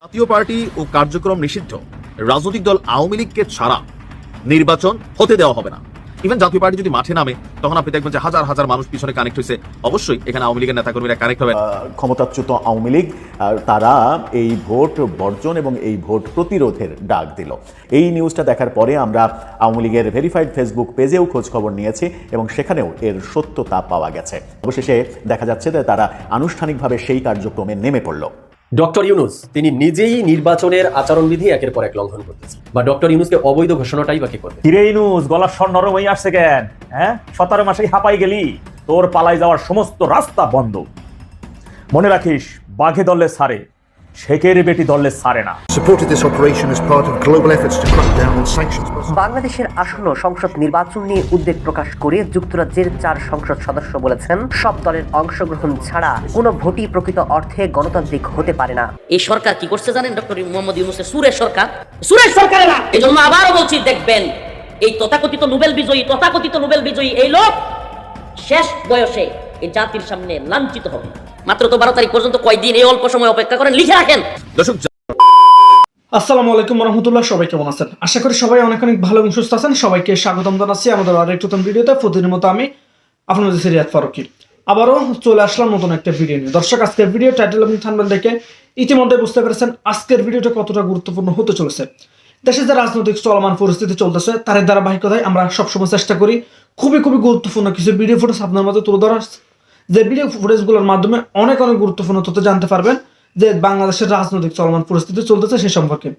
জাতীয় পার্টি ও কার্যক্রম নিষিদ্ধ, রাজনৈতিক দল আওয়ামী লীগকে ছাড়া নির্বাচন হতে দেওয়া হবে না। ইভেন জাতীয় পার্টি যদি মাঠে নামে তখন আপনি দেখবেন যে হাজার হাজার মানুষ পিছনে কানেক্ট হয়েছে। অবশ্যই এখানে আওয়ামী লীগের নেতাকর্মীরা কানেক্ট হবে। ক্ষমতাচ্যুত আওয়ামী লীগ তারা এই ভোট বর্জন এবং এই ভোট প্রতিরোধের ডাক দিল। এই নিউজটা দেখার পরে আমরা আওয়ামী লীগের ভেরিফাইড ফেসবুক পেজেও খোঁজ খবর নিয়েছি এবং সেখানেও এর সত্যতা পাওয়া গেছে। অবশেষে দেখা যাচ্ছে যে তারা আনুষ্ঠানিকভাবে সেই কার্যক্রমে নেমে পড়ল। ডক্টর ইউনূস তিনি নিজেই নির্বাচনের আচরণবিধি একের পর এক লঙ্ঘন করতেছে, বা ডক্টর ইউনূসকে অবৈধ ঘোষণাটাই বা কি করবে? কিরে ইউনূস, গলার স্বর নরম হয়ে আসছে কেন? 17 মাসেই হাঁপাই গেলি, তোর পালাই যাওয়ার সমস্ত রাস্তা বন্ধ। মনে রাখিস, বাঘে দলে সারে, শেখের বেটি দলে সারে না। Supported this operation as part of global efforts to crack down on sanctions. বাংলাদেশের আসন্ন সংসদ নির্বাচন নিয়ে উদ্বেগ প্রকাশ করে যুক্তরাজ্যের 4 সংসদ সদস্য বলেছেন, সব দলের অংশগ্রহণ ছাড়া কোনো ভোটই প্রকৃত অর্থে গণতান্ত্রিক হতে পারে না। এই সরকার কি করছে জানেন? ডক্টর মোহাম্মদ ইউনূসের সুরেশ সরকার না। এই জন্য আবারও বলছি, দেখবেন এই তথাকথিত নোবেল বিজয়ী এই লোক শেষ বয়সে এই জাতির সামনে লাঞ্ছিত হবে। মাত্র তো 12 তারিখ পর্যন্ত কয়দিন, এই অল্প সময় অপেক্ষা করেন, লিখে রাখেন। দর্শক, আসসালামু আলাইকুম রহমতুল্লাহ, সবাই কেমন আছেন? আশা করি সবাই অনেক অনেক ভালো এবং সুস্থ আছেন। সবাইকে স্বাগতম জানাচ্ছি আমাদের আরেকটি নতুন ভিডিওতে। প্রতিদিনের মতো আমি আপনাদের রিয়াদ ফারুকী আবারও চলে আসলাম নতুন একটা ভিডিও নিয়ে। দর্শক, আজকের ভিডিও টাইটেল এবং থাম্বনেল দেখে ইতিমধ্যে বুঝতে পেরেছেন আজকের ভিডিওটা কতটা গুরুত্বপূর্ণ হতে চলেছে। দেশে যে রাজনৈতিক চলমান পরিস্থিতি চলতেছে তার ধারাবাহিকতায় আমরা সবসময় চেষ্টা করি খুবই গুরুত্বপূর্ণ কিছু ভিডিও ফুটেজ আপনার মধ্যে তুলে ধরার, যে ভিডিও ফুটেজগুলোর মাধ্যমে অনেক গুরুত্বপূর্ণ তথ্য জানতে পারবেন যে বাংলাদেশের রাজনৈতিক চলমান পরিস্থিতি চলতেছে সে সম্পর্কে।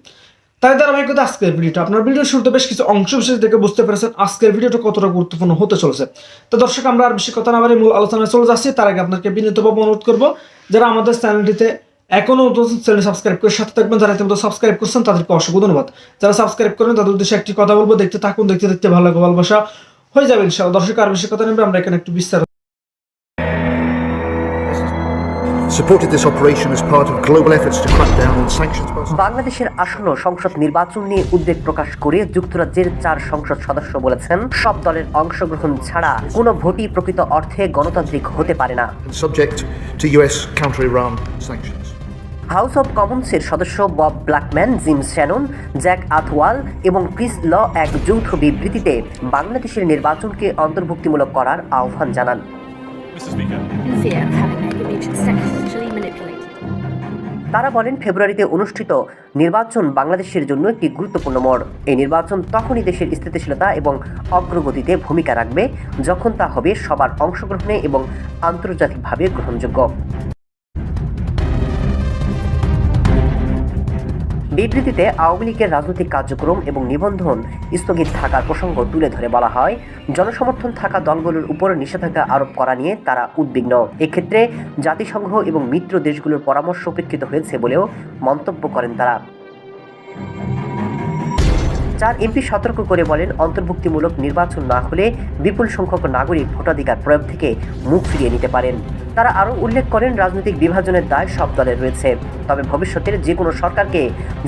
তাই ধারাবাহিকতা আজকের ভিডিওটা, আপনার ভিডিওর শুরুতে বেশ কিছু অংশ বিশেষ দেখে বুঝতে পেরেছেন আজকের ভিডিওটা কতটা গুরুত্বপূর্ণ হতে চলেছে। তো দর্শক, আমরা আর বেশি কথা না বলে মূল আলোচনায় চলে যাচ্ছি। তার আগে আপনাকে বিনীতভাবে অনুরোধ করবো, যারা আমাদের চ্যানেলটিতে এখনো চ্যানেল সাবস্ক্রাইব করে সাথে থাকবেন, যারা ইতিমধ্যে সাবস্ক্রাইব করছেন তাদেরকে অসংখ্য ধন্যবাদ। যারা সাবস্ক্রাইব করেন তাদের উদ্দেশ্যে একটি কথা বলবো, দেখতে থাকুন, দেখতে ভালো লাগে, ভালোবাসা হয়ে যাবে ইনশাআল্লাহ। দর্শক, আর বেশি কথা নেবে, আমরা এখানে একটু বিস্তারিত Supported this operation as part of global efforts to crack down on sanctions. বাংলাদেশের আসন্ন সংসদ নির্বাচন নিয়ে উদ্বেগ প্রকাশ করে যুক্তরাজ্যের 4 সংসদ সদস্য বলেছেন, সব দলের অংশগ্রহণ ছাড়া কোনো ভোটই প্রকৃত অর্থে গণতান্ত্রিক হতে পারে না। Subject to US counter-Iran sanctions. House of কমন্সের সদস্য Bob Blackman, Jim Shannon, Jack Athwal এবং ক্রিস ল এক যৌথ বিবৃতিতে বাংলাদেশের নির্বাচনকে অন্তর্ভুক্তিমূলক করার আহ্বান জানান। তারা বলেন, ফেব্রুয়ারিতে অনুষ্ঠিত নির্বাচন বাংলাদেশের জন্য একটি গুরুত্বপূর্ণ মোড়। এই নির্বাচন তখনই দেশের স্থিতিশীলতা এবং অগ্রগতিতে ভূমিকা রাখবে যখন তা হবে সবার অংশগ্রহণে এবং আন্তর্জাতিকভাবে গ্রহণযোগ্য। বিবৃতিতে আওয়ামী লীগের রাজনৈতিক কার্যক্রম এবং নিবন্ধন স্থগিত থাকার প্রসঙ্গ তুলে ধরে বলা হয়, জনসমর্থন থাকা দলগুলোর উপর নিষেধাজ্ঞা আরোপ করা নিয়ে তারা উদ্বিগ্ন। এক্ষেত্রে জাতিসংঘ এবং মিত্র দেশগুলোর পরামর্শ উপেক্ষিত হয়েছে বলেও মন্তব্য করেন তারা। 4 এমপি সতর্ক করে বলেন, অন্তর্ভুক্তিমূলক নির্বাচন না হলে বিপুল সংখ্যক নাগরিক ভোটাধিকার প্রয়োগ থেকে মুখ ফিরিয়ে নিতে পারেন। তারা আরও উল্লেখ করেন, রাজনৈতিক বিভাজনের দায় সব দলের রয়েছে, তবে ভবিষ্যতের যে কোনো সরকারকে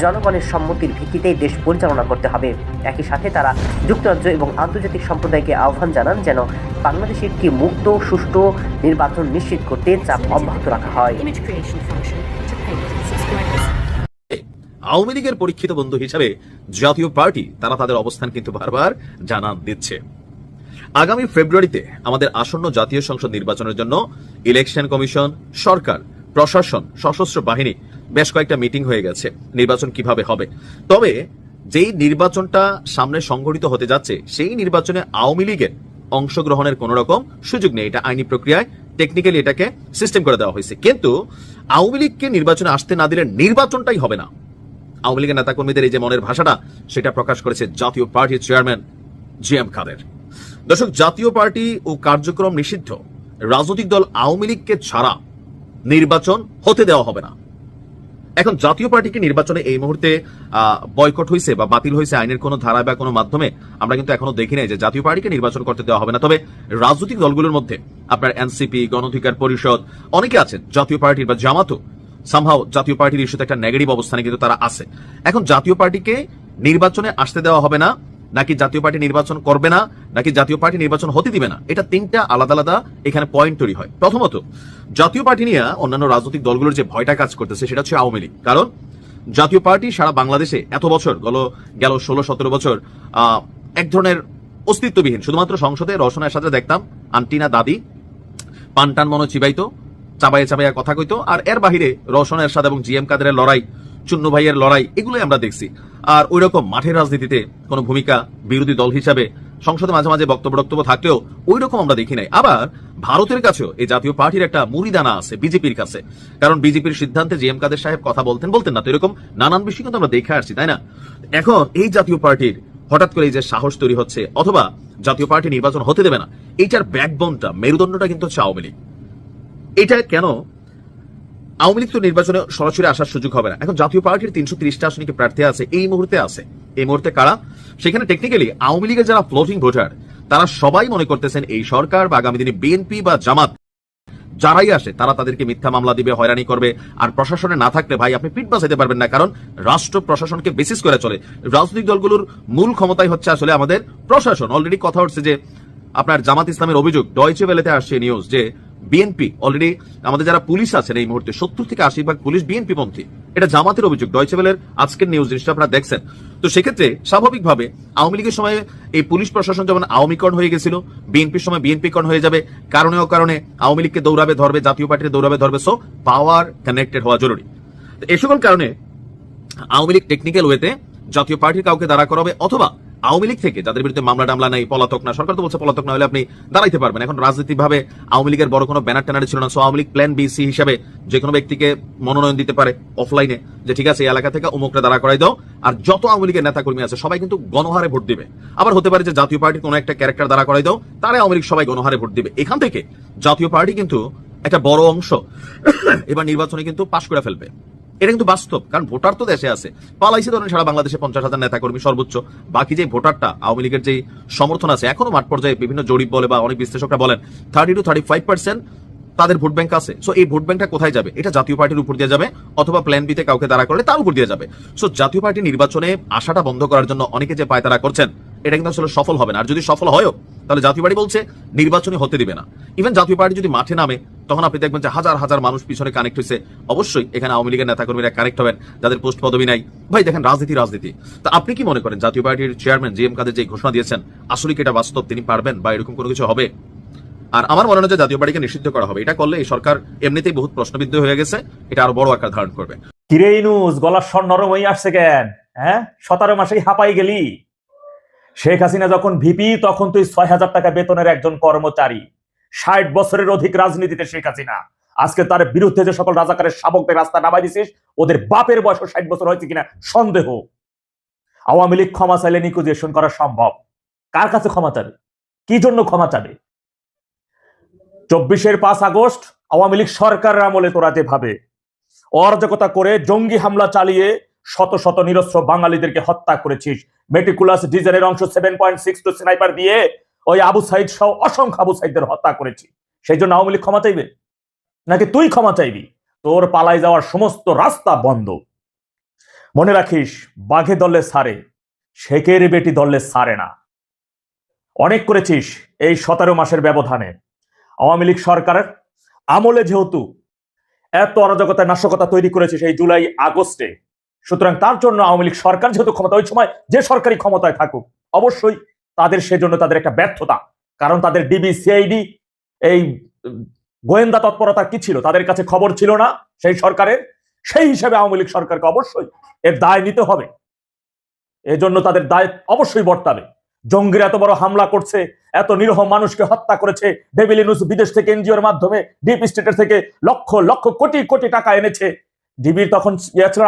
জনগণের সম্মতির ভিত্তিতেই দেশ পরিচালনা করতে হবে। একই সাথে তারা যুক্তরাজ্য এবং আন্তর্জাতিক সম্প্রদায়কে আহ্বান জানান যেন বাংলাদেশে একটি মুক্ত সুষ্ঠু নির্বাচন নিশ্চিত করতে চাপ অব্যাহত রাখা হয়। আওয়ামী লীগের পরীক্ষিত বন্ধু হিসাবে জাতীয় পার্টি তারা তাদের অবস্থান কিন্তু বারবার জানান দিচ্ছে। আগামী ফেব্রুয়ারিতে আমাদের আসন্ন জাতীয় সংসদ নির্বাচনের জন্য ইলেকশন কমিশন, সরকার, প্রশাসন, সশস্ত্র বাহিনী বেশ কয়েকটা মিটিং হয়ে গেছে নির্বাচন কিভাবে হবে। তবে যেই নির্বাচনটা সামনে সংঘটিত হতে যাচ্ছে সেই নির্বাচনে আওয়ামী লীগের অংশগ্রহণের কোন রকম সুযোগ নেই। এটা আইনি প্রক্রিয়ায় টেকনিক্যালি এটাকে সিস্টেম করে দেওয়া হয়েছে, কিন্তু আওয়ামী লীগকে নির্বাচনে আসতে না দিলে নির্বাচনটাই হবে না। আওয়ামী লীগের নেতাকর্মীদের এই যে মনের ভাষাটা, সেটা প্রকাশ করেছে জাতীয় পার্টির চেয়ারম্যান জিএম খাদের। দর্শক, জাতীয় পার্টি ও কার্যক্রম নিষিদ্ধ, রাজনৈতিক দল আওয়ামী লীগকে ছাড়া নির্বাচন হতে দেওয়া হবে না। এখন জাতীয় পার্টিকে নির্বাচনে এই মুহূর্তে বয়কট হয়েছে বা বাতিল হয়েছে আইনের কোনো ধারা বা কোনো মাধ্যমে আমরা কিন্তু এখনো দেখি নাই যে জাতীয় পার্টিকে নির্বাচন করতে দেওয়া হবে না। তবে রাজনৈতিক দলগুলোর মধ্যে আপনার এনসিপি, গণ অধিকার পরিষদ অনেকে আছেন, জাতীয় পার্টির বা জামাতও সামহাও জাতীয় পার্টির ইস্যুতে একটা নেগেটিভ অবস্থানে কিন্তু তারা আছে। এখন জাতীয় পার্টিকে নির্বাচনে আসতে দেওয়া হবে না, নাকি জাতীয় পার্টি নির্বাচন করবে না, নাকি জাতীয় পার্টি নির্বাচন হতে দিবে না, এটা 3টা আলাদা আলাদা এখানে পয়েন্ট তৈরি হয়। প্রথমত, জাতীয় পার্টি নিয়ে অন্যান্য রাজনৈতিক দলগুলোর যে ভয়টা কাজ করতেছে সেটা হচ্ছে আওয়ামী লীগ। কারণ জাতীয় পার্টি সারা বাংলাদেশে এত বছর গেল 16-17 বছর এক ধরনের অস্তিত্ববিহীন, শুধুমাত্র সংসদে রওশনের সাথে দেখতাম আন্টি না দাদি পান টান মনে চিবাইতো, চাবাইয়া কথা কইতো, আর এর বাহিরে রওশনের সাথে এবং জিএম কাদেরের লড়াই, চুন্নু ভাইয়ের লড়াই, এগুলোই আমরা দেখছি। আর ওই রকম মাঠের রাজনীতিতে কোনো ভূমিকা বিরোধী দল হিসাবে সংসদে মাঝে মাঝে বক্তব্য থাকলেও ওই রকম আমরা দেখি নাই। আবার ভারতের কাছেও এই জাতীয় পার্টির একটা মুড়িদানা আছে বিজেপির কাছে, কারণ বিজেপির সিদ্ধান্তে জিএম কাদের সাহেব কথা বলতেন না, তো এরকম নানান বিষয় কিন্তু আমরা দেখে আসছি, তাই না? এখন এই জাতীয় পার্টির হঠাৎ করে এই যে সাহস তৈরি হচ্ছে, অথবা জাতীয় পার্টি নির্বাচন হতে দেবে না, এইটার ব্যাকবোনটা, মেরুদণ্ডটা কিন্তু হচ্ছে আওয়ামী লীগ। এটা কেন? আওয়ামী লীগ তো নির্বাচনে সরাসরি আসার সুযোগ হবে না। এখন জাতীয় পার্টির 330টা আসনে কি প্রার্থী আছে এই মুহূর্তে কারা? সেখানে টেকনিক্যালি আওয়ামী লীগের যারা ফ্লোটিং ভোটার, তারা সবাই মনে করতেছেন এই সরকার বা আগামী দিনে বিএনপি বা জামাত যারাই আসে তারা তাদেরকে মিথ্যা মামলা দিবে, হয়রানি করবে। আর প্রশাসনে না থাকলে ভাই আপনি পিঠ বাঁচাইতে পারবেন না, কারণ রাষ্ট্র প্রশাসনকে বেসিস করে চলে। রাজনৈতিক দলগুলোর মূল ক্ষমতাই হচ্ছে আসলে আমাদের প্রশাসন। অলরেডি কথা হচ্ছে যে আপনার জামাত ইসলামের অভিযোগ, ডয়চে ভেলেতে আসছে নিউজ, যে বিএনপি অলরেডি আমাদের যারা পুলিশ আছেন এই মুহূর্তে 70 থেকে 80% পুলিশ বিএনপি পন্থী। এটা জামাতের অভিযোগ, ডয়চে ভেলের আজকের নিউজ, জিনিসটা আপনারা দেখছেন। তো সেক্ষেত্রে স্বাভাবিকভাবে আওয়ামী লীগের সময় এই পুলিশ প্রশাসন যেমন আওয়ামীকরণ হয়ে গেছিল, বিএনপির সময় বিএনপিকরণ হয়ে যাবে। কারণে আওয়ামী লীগকে দৌড়াবে ধরবে, জাতীয় পার্টিকে দৌড়াবে ধরবে। সো পাওয়ার কানেক্টেড হওয়া জরুরি। এই সকল কারণে আওয়ামী লীগ টেকনিক্যাল ওয়েতে জাতীয় পার্টির কাউকে দাঁড়া করাবে, অথবা আওয়ামী লীগ থেকে যাদের বিরুদ্ধে মামলা টামলা নাই, পলাতক না, সরকার তো বলছে পলাতক না হলে আপনি দাঁড়াইতে পারবেন। এখন রাজনৈতিক ভাবে আওয়ামী লীগের বড় কোনো ব্যানার ট্যানার ছিল না। So Awami League plan B C হিসাবে যে কোনো ব্যক্তিকে মনোনয়ন দিতে পারে অফলাইনে, যে ঠিক আছে এই এলাকা থেকে অমুকটা দাঁড়া করাই দাও। আর যত আওয়ামী লীগের নেতা কর্মী আছে সবাই কিন্তু গণহারে ভোট দিবে। আবার হতে পারে যে জাতীয় পার্টির কোনো একটা ক্যারেক্টার দাঁড়া করাই দাও, তারা আওয়ামী লীগ সবাই গণহারে ভোট দিবে। এখান থেকে জাতীয় পার্টি কিন্তু একটা বড় অংশ এবার নির্বাচনে কিন্তু পাশ করে ফেলবে। এটা কিন্তু বাস্তব, কারণ ভোটার তো দেশে আছে, পালাইছে ধরেন সারা বাংলাদেশে 50,000 নেতা কর্মী সর্বোচ্চ। বাকি যে ভোটারটা আওয়ামী লীগের যে সমর্থন আছে, এখনো মাঠ পর্যায়ে বিভিন্ন জরিপ বলে বা অনেক বিশ্লেষকরা বলেন 30 to 35% তাদের ভোট ব্যাংক আছে। সো এই ভোট ব্যাংকটা কোথায় যাবে? এটা জাতীয় পার্টির উপর দিয়ে যাবে, অথবা প্ল্যান বিতে কাউকে দাঁড়া করলে তার উপর দিয়ে যাবে। সো জাতীয় পার্টি নির্বাচনে আশাটা বন্ধ করার জন্য অনেকে যে পায়তারা করছেন, এটা কিন্তু আসলে সফল হবে না। আর যদি সফল হয়ও, তাহলে জাতীয় পার্টি বলছে নির্বাচনে হতে দিবে না। ইভেন জাতীয় পার্টি যদি মাঠে নামে, তখন আপনি দেখবেন যে হাজার হাজার মানুষ পিছনে কানেক্ট হয়েছে। অবশ্যই এখানে আওয়ামী লীগের নেতাকর্মীরা কানেক্ট হবেন, যাদের পোস্ট পদবি নাই। ভাই দেখেন, রাজনীতি। তা আপনি কি মনে করেন জাতীয় পার্টির চেয়ারম্যান জিএম কাদের যে ঘোষণা দিয়েছেন, আসলে কি এটা বাস্তব? তিনি পারবেন বা এরকম কোনো কিছু হবে? আর আমার মনে হয় যে জাতীয় পার্টিকে নিষিদ্ধ করা হবে। এটা করলে এই সরকার এমনিতেই বহুত প্রশ্নবিদ্ধ হয়ে গেছে, এটা আরো বড় আকার ধারণ করবে। কিরে ইনুস, গলার স্বর নরম হয়ে আসছে কেন? 17 মাসেই হাঁপাই গেলি। শেখ হাসিনা যখন ভিপি, তখন তুই 6,000 টাকা বেতনের একজন কর্মচারী। 60 বছরের অধিক রাজনীতিতে শেখ হাসিনা। আজকে তার বিরুদ্ধে যে সকল রাজাকারের শাবকদের রাস্তা নামাই দিছিস, ওদের বাপের বয়স 60 বছর হয়েছে কিনা সন্দেহ। আওয়ামী লীগ ক্ষমা চাইলে নিকুজিয়েশন করা সম্ভব। কার কাছে ক্ষমা চাবে? কি জন্য ক্ষমা চাবে? 24-এর 5 আগস্ট আওয়ামী লীগ সরকারের আমলে তোরা যেভাবে অরাজকতা করে জঙ্গি হামলা চালিয়ে শত শত নিরস্ত্র বাঙালিদেরকে হত্যা করেছিস, মেটিকুলাস ডিজাইনের অংশ 7.62 স্নাইপার দিয়ে ওই আবু সাইদ সহ অসংখ্য আবু সাইদদের হত্যা করেছি। সেই জন্য আওয়ামী লীগ ক্ষমা চাইবে, নাকি তুই ক্ষমা চাইবি? তোর পালাই যাওয়ার সমস্ত রাস্তা বন্ধ। মনে রাখিস, বাঘে দলে সারে, শেখের বেটি দলে সারে না। অনেক করেছিস এই 17 মাসের ব্যবধানে। আওয়ামী লীগ সরকারের আমলে যেহেতু এত অরাজকতা নাশকতা তৈরি করেছে সেই জুলাই আগস্টে, সুতরাং তার জন্য আওয়ামী লীগ সরকার যেহেতু ক্ষমতা, ওই সময় যে সরকারি ক্ষমতায় থাকুক, অবশ্যই তাদের সেজন্য তাদের একটা ব্যর্থতা। কারণ তাদের ডিবি সিআইডি এই গোয়েন্দা তৎপরতা কি ছিল, তাদের কাছে খবর ছিল না সেই সরকারের। সেই হিসাবে আওয়ামী লীগ সরকারকে অবশ্যই এর দায় নিতে হবে, এজন্য তাদের দায় অবশ্যই বর্তাবে। জঙ্গিরা এত বড় হামলা করছে, এত নিরীহ মানুষকে হত্যা করেছে। ডেভিল ইউনূস বিদেশ থেকে এনজিওর মাধ্যমে ডিপ স্টেটের থেকে লক্ষ লক্ষ কোটি কোটি টাকা এনেছে। ডিবির তখন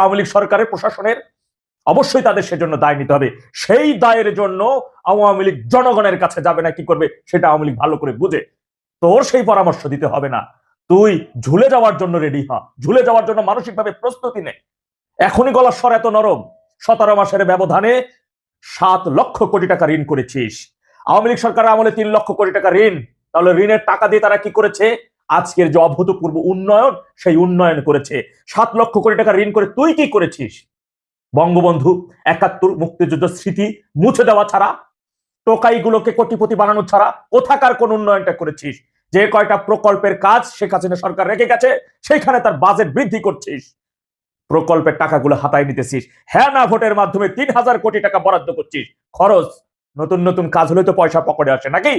আওয়ামী লীগ সরকারের প্রশাসনের, অবশ্যই তাদের সেজন্য দায় নিতে হবে। সেই দায়ের জন্য আওয়ামী লীগ জনগণের কাছে যাবে না, কি করবে সেটা আওয়ামী লীগ ভালো করে বুঝে। তোর সেই পরামর্শ দিতে হবে না, তুই ঝুলে যাওয়ার জন্য রেডি হ, ঝুলে যাওয়ার জন্য মানসিকভাবে প্রস্তুতি নে। এখনই গলার স্বর এত নরম। 17 মাসের ব্যবধানে 7 লক্ষ কোটি টাকা ঋণ করেছিস। আওয়ামী লীগ সরকারের আমলে 3 লক্ষ কোটি টাকা ঋণ। তাহলে ঋণের টাকা দিয়ে তারা কি করেছে? আজকের যে অভূতপূর্ব উন্নয়ন, সেই উন্নয়ন করেছে। 7 লক্ষ কোটি টাকা ঋণ করে তুই কি করেছিস? বঙ্গবন্ধু 71 মুক্তিযুদ্ধ স্মৃতি মুছে দেওয়া ছাড়া, টোকাইগুলোকে কোটিপতি বানানো ছাড়া কোথাকার কোন উন্নয়নটা করেছিস? যে কয়টা প্রকল্পের কাজ শেখ হাসিনা সরকার রেখে গেছে, সেখানে তার বাজেট বৃদ্ধি করছিস। প্রকল্পের টাকাগুলো হাতায় নিতেছিস, হ্যাঁ না ভোটের মাধ্যমে 3,000 কোটি টাকা বরাদ্দ করছিস, খরচ, নতুন নতুন কাজ হলে তো পয়সা পকেটে আসে নাকি?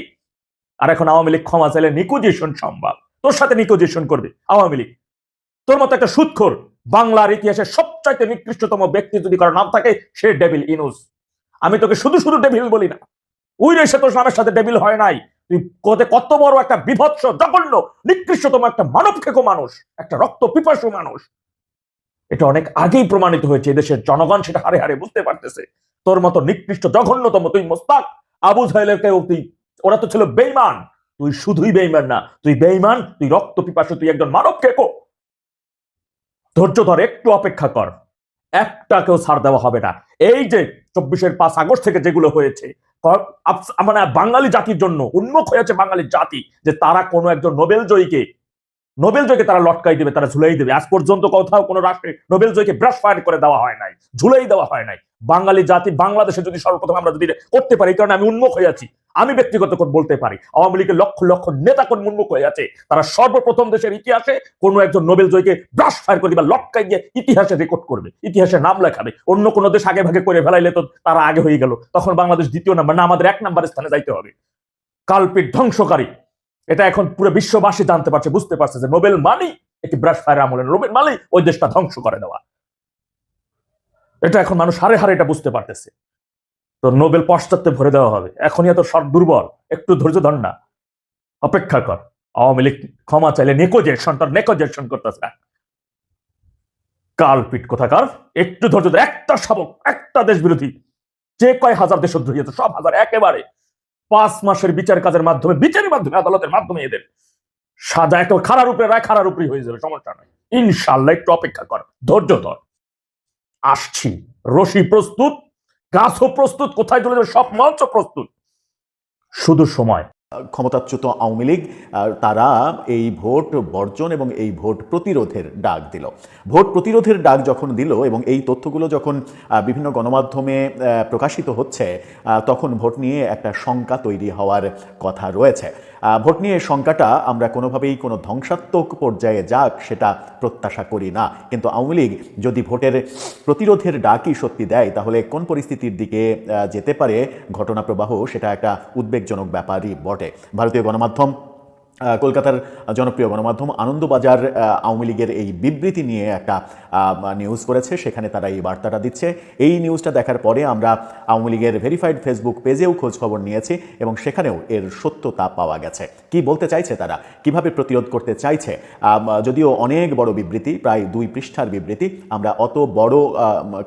আর এখন আওয়ামী লীগ ক্ষমা চাইলে নিকোজিয়েশন সম্ভব, তোর সাথে নিকোজিয়েশন করবে আওয়ামী লীগ। তোর মতো একটা সুদখোর বাংলার ইতিহাসে সবচাইতে নিকৃষ্টতম ব্যক্তি যদি কারো নাম থাকে, সে ডেভিল ইউনূস। আমি তোকে শুধু শুধু ডেভিল বলি না, ওই রেসে তোর নামের সাথে ডেভিল হয় নাই। তুই কত বড় একটা বিভৎস, জঘন্য, নিকৃষ্টতম একটা মানব খেকো মানুষ, একটা রক্ত পিপাসু মানুষ। এটা অনেক আগেই প্রমাণিত হয়েছে, দেশের জনগণ সেটা হারে হারে বুঝতে পারতেছে। তোর মতো নিকৃষ্ট, জঘন্যতম, তুই মোস্তাক, আবু জাহেলকে ওরা তো ছিল বেঈমান, তুই শুধুই বেঈমান না, তুই বেঈমান, তুই রক্ত পিপাসু, তুই একজন মানব খেকো। ধৈর্য ধর, একটু অপেক্ষা কর, একটাকেও ছাড় দেওয়া হবে না। এই যে 24-এর 5 আগস্ট থেকে যেগুলো হয়েছে, মানে বাঙালি জাতির জন্য উন্মুখ হয়েছে বাঙালি জাতি, যে তারা কোনো একজন নোবেল জয়ীকে তারা লটকাই দেবে, তারা ঝুলাই দেবে। আজ পর্যন্ত কোথাও কোনো রাষ্ট্রে নোবেল জয়ীকে ব্রাশ ফায়ার করে দেওয়া হয় নাই, ঝুলাই দেওয়া হয় নাই। বাঙালি জাতি বাংলাদেশে যদি সর্বপ্রথম আমরা যদি করতে পারি, কারণ আমি উন্মুখ হয়ে আছি, আমি ব্যক্তিগত বলতে পারি, আওয়ামী লীগের লক্ষ লক্ষ নেতা কোন উন্মুখ হয়ে আছে, তারা সর্বপ্রথম দেশের ইতিহাসে কোনো একজন নোবেল জয়ীকে ব্রাশ ফায়ার করে দিবা, লটকাই দিয়ে ইতিহাসে রেকর্ড করবে, ইতিহাসে নাম লেখাবে। অন্য কোনো দেশ আগে ভাগে করে ফেলাইলে তো তারা আগে হয়ে গেল, তখন বাংলাদেশ 2 নাম্বার না, আমাদের 1 নাম্বার স্থানে যাইতে হবে। কালপিট, ধ্বংসকারী, এটা এখন পুরো বিশ্ববাসী জানতে পারছে, বুঝতে পারছে যে নোবেল মানি একটি ব্রাশ ফায়ার আমলে, নোবেল মানি ওই দেশটা ধ্বংস করে দেওয়া। এটা এখন মানুষ হারে হারে এটা বুঝতে পারতেছে। তো নোবেল পশ্চাতে ভরে দেওয়া হবে, এখনই এত সব দুর্বল, একটু ধৈর্য ধর না, অপেক্ষা কর। আওয়ামী লীগ ক্ষমা চাইলে নেকোজিয়েশন করতেছে, কালপিট কোথাকার, একটু ধৈর্য ধর। একটা শাবক, একটা দেশ বিরোধী, যে কয় হাজার দেশদ্রোহী আছে, সব হাজার একেবারে 5 মাসের বিচারের মাধ্যমে আদালতের মাধ্যমে এদের সাজা একটা খারাপ উপরে রায়, খারাপ উপরে হয়ে যাবে, সমস্যা নাই। ইনশাল্লাহ একটু অপেক্ষা কর, ধৈর্য ধর, আসছি। রশি প্রস্তুত, গাছও প্রস্তুত, কোথায় চলে যাবে সব মঞ্চ প্রস্তুত, শুধু সময়। ক্ষমতাচ্যুত আওয়ামী লীগ তারা এই ভোট বর্জন এবং এই ভোট প্রতিরোধের ডাক দিল। ভোট প্রতিরোধের ডাক যখন দিল এবং এই তথ্যগুলো যখন বিভিন্ন গণমাধ্যমে প্রকাশিত হচ্ছে, তখন ভোট নিয়ে একটা শঙ্কা তৈরি হওয়ার কথা রয়েছে। ভোট নিয়ে শঙ্কাটা আমরা কোনোভাবেই কোনো ধ্বংসাত্মক পর্যায়ে যাক সেটা প্রত্যাশা করি না, কিন্তু আওয়ামী লীগ যদি ভোটের প্রতিরোধের ডাকই সত্যি দেয়, তাহলে কোন পরিস্থিতির দিকে যেতে পারে ঘটনা প্রবাহ, সেটা একটা উদ্বেগজনক ব্যাপারই বটে। ভারতীয় গণমাধ্যম, কলকাতার জনপ্রিয় গণমাধ্যম আনন্দবাজার আওয়ামী লীগের এই বিবৃতি নিয়ে একটা নিউজ করেছে, সেখানে তারা এই বার্তাটা দিচ্ছে। এই নিউজটা দেখার পরে আমরা আওয়ামী লীগের ভেরিফাইড ফেসবুক পেজেও খোঁজ খবর নিয়েছি এবং সেখানেও এর সত্যতা পাওয়া গেছে। কি বলতে চাইছে তারা, কিভাবে প্রতিরোধ করতে চাইছে, যদিও অনেক বড় বিবৃতি, প্রায় 2 পৃষ্ঠার বিবৃতি, আমরা অত বড়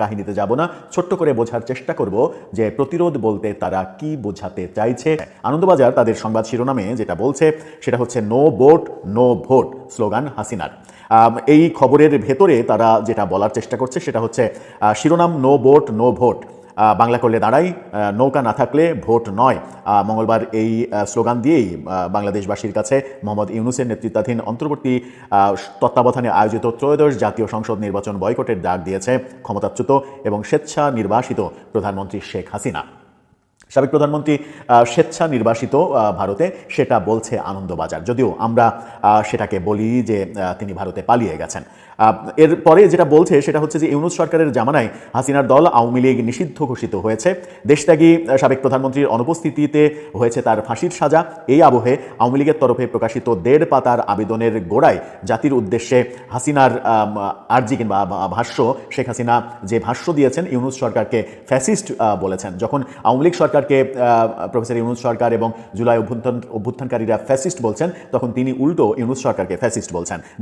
কাহিনীতে যাব না, ছোট্ট করে বোঝার চেষ্টা করব যে প্রতিরোধ বলতে তারা কি বোঝাতে চাইছে। আনন্দবাজার তাদের সংবাদ শিরোনামে যেটা বলছে সেটা হচ্ছে no vote no vote slogan হাসিনার। এই খবরের ভেতরে তারা যেটা বলার চেষ্টা করছে সেটা হচ্ছে শিরোনাম no vote no vote, Bangla করলে দাঁড়াই নৌকা না থাকলে ভোট নয়। মঙ্গলবার এই স্লোগান দিয়েই বাংলাদেশবাসীর কাছে মোহাম্মদ ইউনূসের নেতৃত্বাধীন অন্তর্বর্তী তত্ত্বাবধানে আয়োজিত ত্রয়োদশ জাতীয় সংসদ নির্বাচন বয়কটের ডাক দিয়েছে ক্ষমতাচ্যুত এবং স্বেচ্ছা নির্বাসিত প্রধানমন্ত্রী শেখ হাসিনা। সাবেক প্রধানমন্ত্রী স্বেচ্ছা নির্বাসিত ভারতে, সেটা বলছে আনন্দবাজার, যদিও আমরা সেটাকে বলি যে তিনি ভারতে পালিয়ে গেছেন। এরপরে যেটা বলছে সেটা হচ্ছে যে ইউনূস সরকারের জামানায় হাসিনার দল আওয়ামী লীগ নিষিদ্ধ ঘোষিত হয়েছে, দেশত্যাগী সাবেক প্রধানমন্ত্রীর অনুপস্থিতিতে হয়েছে তার ফাঁসির সাজা। এই আবহে আওয়ামী লীগের তরফে প্রকাশিত 1.5 পাতার আবেদনের গোড়ায় জাতির উদ্দেশ্যে হাসিনার আর্জি কিংবা ভাষ্য, শেখ হাসিনা যে ভাষ্য দিয়েছেন, ইউনূস সরকারকে ফ্যাসিস্ট বলেছেন। যখন আওয়ামী লীগ সরকারকে প্রফেসর ইউনূস সরকার এবং জুলাই অভ্যুত্থানকারীরা ফ্যাসিস্ট বলছেন, তখন তিনি উল্টো ইউনূস সরকারকে ফ্যাসিস্ট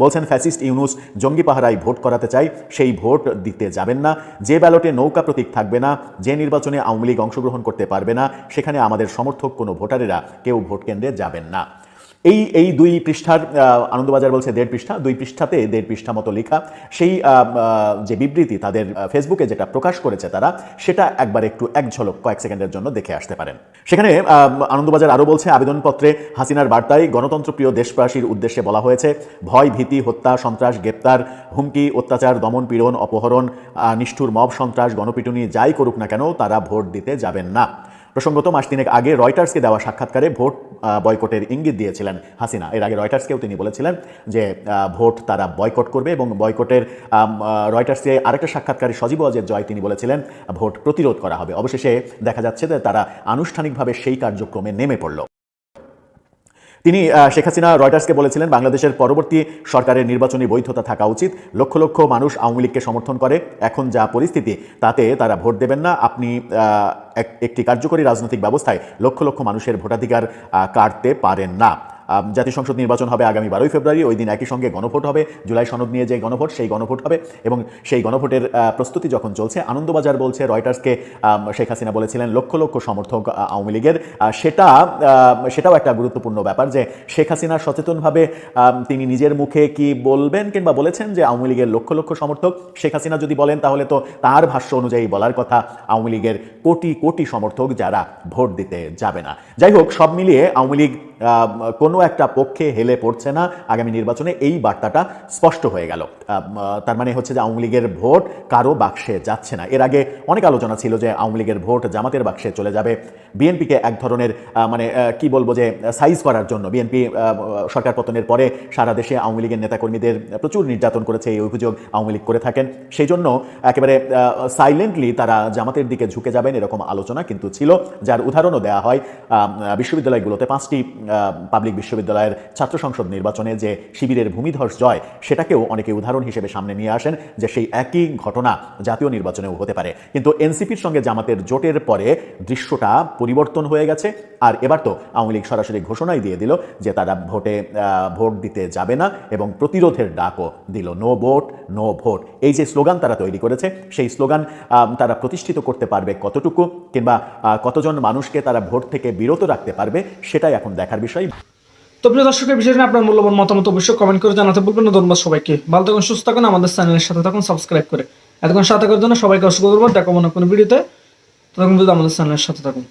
বলছেন ফ্যাসিস্ট ইউনূস জঙ্গি পাহারায় ভোট করাতে চাই, সেই ভোট দিতে যাবেন না। যে ব্যালটে নৌকা প্রতীক থাকবে না, যে নির্বাচনে আওয়ামী লীগ অংশগ্রহণ করতে পারবে না, সেখানে আমাদের সমর্থক কোনো ভোটারেরা কেউ ভোট কেন্দ্রে যাবেন না। এই 2 পৃষ্ঠার, আনন্দবাজার বলছে 1.5 পৃষ্ঠা, 2 পৃষ্ঠাতে 1.5 পৃষ্ঠা মতো লেখা সেই যে বিবৃতি তাদের ফেসবুকে যেটা প্রকাশ করেছে তারা, সেটা একবার একটু এক ঝলক কয়েক সেকেন্ডের জন্য দেখে আসতে পারেন। সেখানে আনন্দবাজার আরও বলছে, আবেদনপত্রে হাসিনার বার্তায় গণতন্ত্রপ্রিয় দেশবাসীর উদ্দেশ্যে বলা হয়েছে, ভয়, ভীতি, হত্যা, সন্ত্রাস, গ্রেপ্তার, হুমকি, অত্যাচার, দমন, পীড়ন, অপহরণ, নিষ্ঠুর মব সন্ত্রাস, গণপিটুনি যাই করুক না কেন, তারা ভোট দিতে যাবেন না। প্রসঙ্গত মাস তিনেক আগে রয়টার্সকে দেওয়া সাক্ষাৎকারে ভোট বয়কটের ইঙ্গিত দিয়েছিলেন হাসিনা। এর আগে রয়টার্সকেও তিনি বলেছিলেন যে ভোট তারা বয়কট করবে, এবং বয়কটের রয়টার্সকে আরেকটা সাক্ষাৎকারে সজীব ওয়াজেদ জয় তিনি বলেছিলেন ভোট প্রতিরোধ করা হবে। অবশেষে দেখা যাচ্ছে যে তারা আনুষ্ঠানিকভাবে সেই কার্যক্রমে নেমে পড়ল। তিনি শেখ হাসিনা রয়টার্সকে বলেছিলেন বাংলাদেশের পরবর্তী সরকারের নির্বাচনী বৈধতা থাকা উচিত। লক্ষ লক্ষ মানুষ আওয়ামী লীগকে সমর্থন করে, এখন যা পরিস্থিতি তাতে তারা ভোট দেবেন না। আপনি একটি কার্যকরী রাজনৈতিক ব্যবস্থায় লক্ষ লক্ষ মানুষের ভোটাধিকার কাটতে পারেন না। জাতীয় সংসদ নির্বাচন হবে আগামী 12 ফেব্রুয়ারি। ওই দিন একই সঙ্গে গণভোট হবে, জুলাই সনদ নিয়ে যে গণভোট, সেই গণভোট হবে, এবং সেই গণভোটের প্রস্তুতি যখন চলছে, আনন্দবাজার বলছে রয়টার্সকে শেখ হাসিনা বলেছিলেন লক্ষ লক্ষ সমর্থক আওয়ামী লীগের। সেটাও একটা গুরুত্বপূর্ণ ব্যাপার যে শেখ হাসিনা সচেতনভাবে তিনি নিজের মুখে কি বলবেন কিংবা বলেছেন যে আওয়ামী লীগের লক্ষ লক্ষ সমর্থক। শেখ হাসিনা যদি বলেন তাহলে তো তার ভাষ্য অনুযায়ী বলার কথা আওয়ামী লীগের কোটি কোটি সমর্থক যারা ভোট দিতে যাবে না। যাই হোক, সব মিলিয়ে আওয়ামী লীগ কোনো একটা পক্ষে হেলে পড়ছে না আগামী নির্বাচনে, এই বার্তাটা স্পষ্ট হয়ে গেল। তার মানে হচ্ছে যে আওয়ামী লীগের ভোট কারো বাক্সে যাচ্ছে না। এর আগে অনেক আলোচনা ছিল যে আওয়ামী লীগের ভোট জামাতের বাক্সে চলে যাবে। বিএনপিকে এক ধরনের কি বলবো যে সাইজ করার জন্য, বিএনপি সরকার পতনের পরে সারা দেশে আওয়ামী লীগের নেতাকর্মীদের প্রচুর নির্যাতন করেছে, এই অভিযোগ আওয়ামী লীগ করে থাকেন। সেই জন্য একেবারে সাইলেন্টলি তারা জামাতের দিকে ঝুঁকে যাবেন এরকম আলোচনা কিন্তু ছিল, যার উদাহরণও দেওয়া হয় বিশ্ববিদ্যালয়গুলোতে। 5টি পাবলিক বিশ্ববিদ্যালয়ের ছাত্র সংসদ নির্বাচনে যে শিবিরের ভূমিধস জয়, সেটাকেও অনেকে উদাহরণ হিসেবে সামনে নিয়ে আসেন যে সেই একই ঘটনা জাতীয় নির্বাচনেও হতে পারে। কিন্তু এনসিপির সঙ্গে জামাতের জোটের পরে দৃশ্যটা পরিবর্তন হয়ে গেছে। আর এবার তো আওয়ামী লীগ সরাসরি ঘোষণাই দিয়ে দিল যে তারা ভোট দিতে যাবে না, এবং প্রতিরোধের ডাকও দিল, নো ভোট নো ভোট। এই যে স্লোগান তারা তৈরি করেছে, সেই স্লোগান তারা প্রতিষ্ঠিত করতে পারবে কতটুকু, কিংবা কতজন মানুষকে তারা ভোট থেকে বিরত রাখতে পারবে, সেটাই এখন দেখার বিষয়। তো প্রিয় দর্শকের বিষয় নিয়ে আপনার মূল্যবান মতামত অবশ্যই কমেন্ট করে জানাতে বলবেন না। ধন্যবাদ সবাইকে, ভালো থাকুন, সুস্থ থাকুন, আমাদের চ্যানেলের সাথে থাকুন সাবস্ক্রাইব করে। এতক্ষণ সাথে থাকার জন্য সবাইকে অসংখ্য ধন্যবাদ। দেখা কোনো ভিডিওতে, ততক্ষণ আমাদের চ্যানেলের সাথে থাকুন।